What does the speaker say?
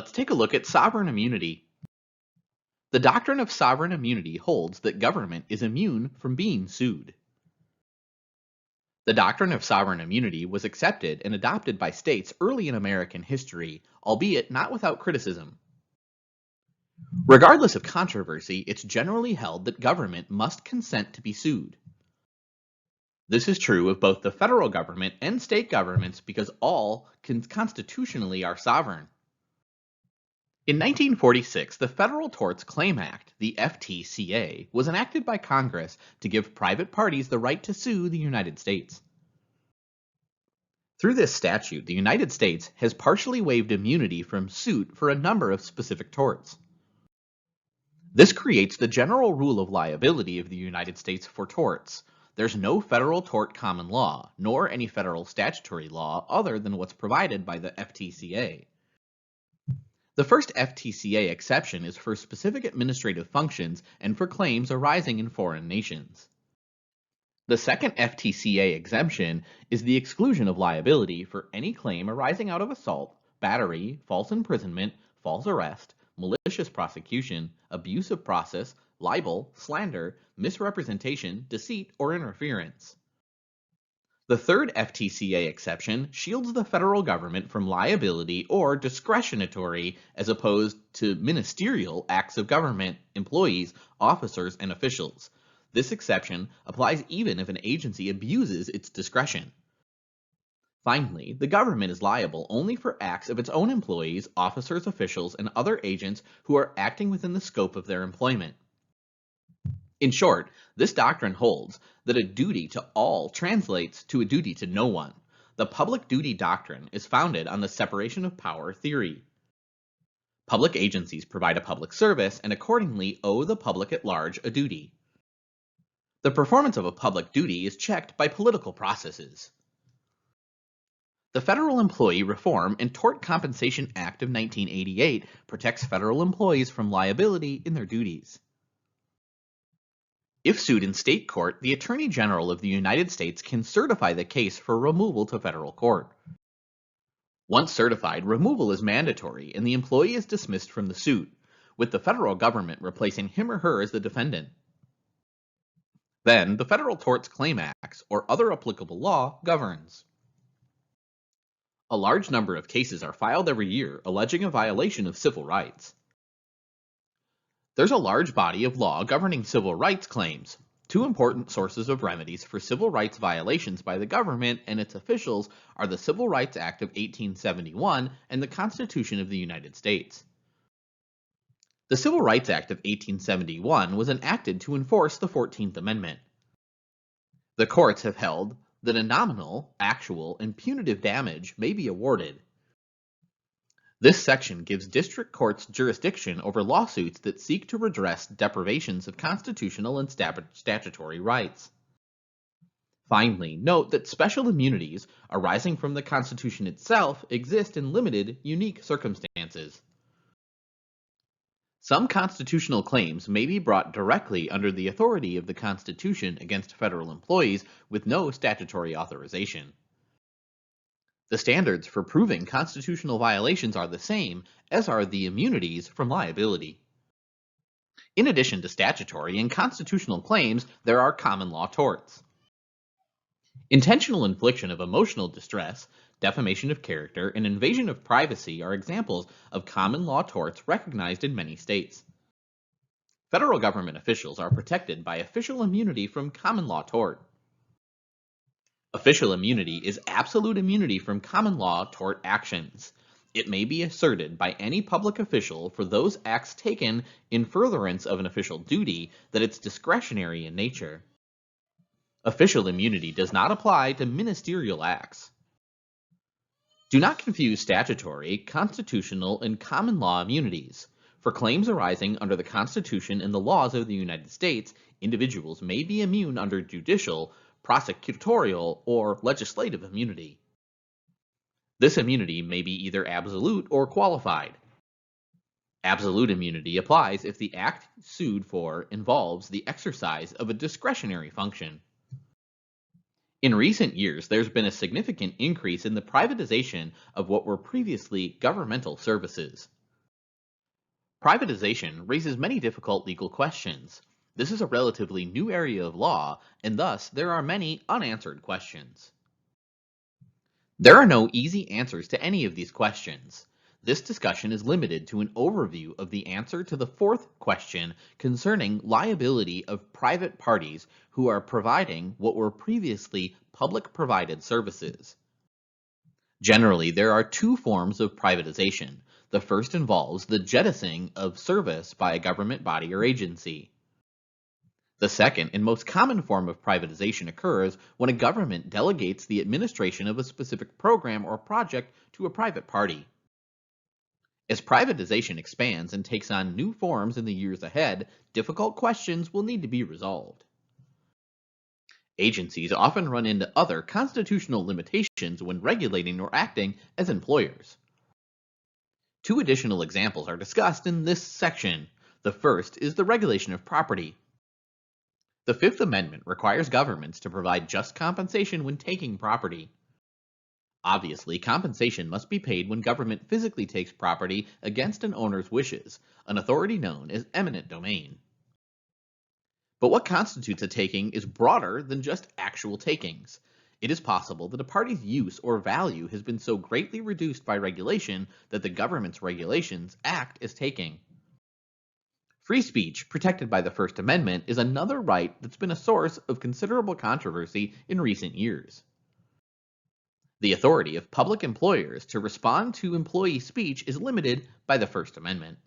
let's take a look at sovereign immunity. The doctrine of sovereign immunity holds that government is immune from being sued. The doctrine of sovereign immunity was accepted and adopted by states early in American history, albeit not without criticism. Regardless of controversy, it's generally held that government must consent to be sued. This is true of both the federal government and state governments because all constitutionally are sovereign. In 1946, the Federal Tort Claims Act, the FTCA, was enacted by Congress to give private parties the right to sue the United States. Through this statute, the United States has partially waived immunity from suit for a number of specific torts. This creates the general rule of liability of the United States for torts. There's no federal tort common law, nor any federal statutory law other than what's provided by the FTCA. The first FTCA exception is for specific administrative functions and for claims arising in foreign nations. The second FTCA exemption is the exclusion of liability for any claim arising out of assault, battery, false imprisonment, false arrest, malicious prosecution, abuse of process, libel, slander, misrepresentation, deceit, or interference. The third FTCA exception shields the federal government from liability or discretionary as opposed to ministerial acts of government, employees, officers, and officials. This exception applies even if an agency abuses its discretion. Finally, the government is liable only for acts of its own employees, officers, officials, and other agents who are acting within the scope of their employment. In short, this doctrine holds that a duty to all translates to a duty to no one. The public duty doctrine is founded on the separation of power theory. Public agencies provide a public service and accordingly owe the public at large a duty. The performance of a public duty is checked by political processes. The Federal Employee Reform and Tort Compensation Act of 1988 protects federal employees from liability in their duties. If sued in state court, the Attorney General of the United States can certify the case for removal to federal court. Once certified, removal is mandatory and the employee is dismissed from the suit, with the federal government replacing him or her as the defendant. Then, the Federal Tort Claims Act, or other applicable law, governs. A large number of cases are filed every year alleging a violation of civil rights. There's a large body of law governing civil rights claims. Two important sources of remedies for civil rights violations by the government and its officials are the Civil Rights Act of 1871 and the Constitution of the United States. The Civil Rights Act of 1871 was enacted to enforce the 14th Amendment. The courts have held that a nominal, actual, and punitive damage may be awarded. This section gives district courts jurisdiction over lawsuits that seek to redress deprivations of constitutional and statutory rights. Finally, note that special immunities arising from the Constitution itself exist in limited, unique circumstances. Some constitutional claims may be brought directly under the authority of the Constitution against federal employees with no statutory authorization. The standards for proving constitutional violations are the same, as are the immunities from liability. In addition to statutory and constitutional claims, there are common law torts. Intentional infliction of emotional distress, defamation of character, and invasion of privacy are examples of common law torts recognized in many states. Federal government officials are protected by official immunity from common law tort. Official immunity is absolute immunity from common law tort actions. It may be asserted by any public official for those acts taken in furtherance of an official duty that it's discretionary in nature. Official immunity does not apply to ministerial acts. Do not confuse statutory, constitutional, and common law immunities. For claims arising under the Constitution and the laws of the United States, individuals may be immune under judicial, prosecutorial, or legislative immunity. This immunity may be either absolute or qualified. Absolute immunity applies if the act sued for involves the exercise of a discretionary function. In recent years, there's been a significant increase in the privatization of what were previously governmental services. Privatization raises many difficult legal questions. This is a relatively new area of law, and thus there are many unanswered questions. There are no easy answers to any of these questions. This discussion is limited to an overview of the answer to the fourth question concerning liability of private parties who are providing what were previously public provided services. Generally, there are two forms of privatization. The first involves the jettisoning of service by a government body or agency. The second and most common form of privatization occurs when a government delegates the administration of a specific program or project to a private party. As privatization expands and takes on new forms in the years ahead, difficult questions will need to be resolved. Agencies often run into other constitutional limitations when regulating or acting as employers. Two additional examples are discussed in this section. The first is the regulation of property. The Fifth Amendment requires governments to provide just compensation when taking property. Obviously, compensation must be paid when government physically takes property against an owner's wishes, an authority known as eminent domain. But what constitutes a taking is broader than just actual takings. It is possible that a party's use or value has been so greatly reduced by regulation that the government's regulations act as taking. Free speech, protected by the First Amendment, is another right that's been a source of considerable controversy in recent years. The authority of public employers to respond to employee speech is limited by the First Amendment.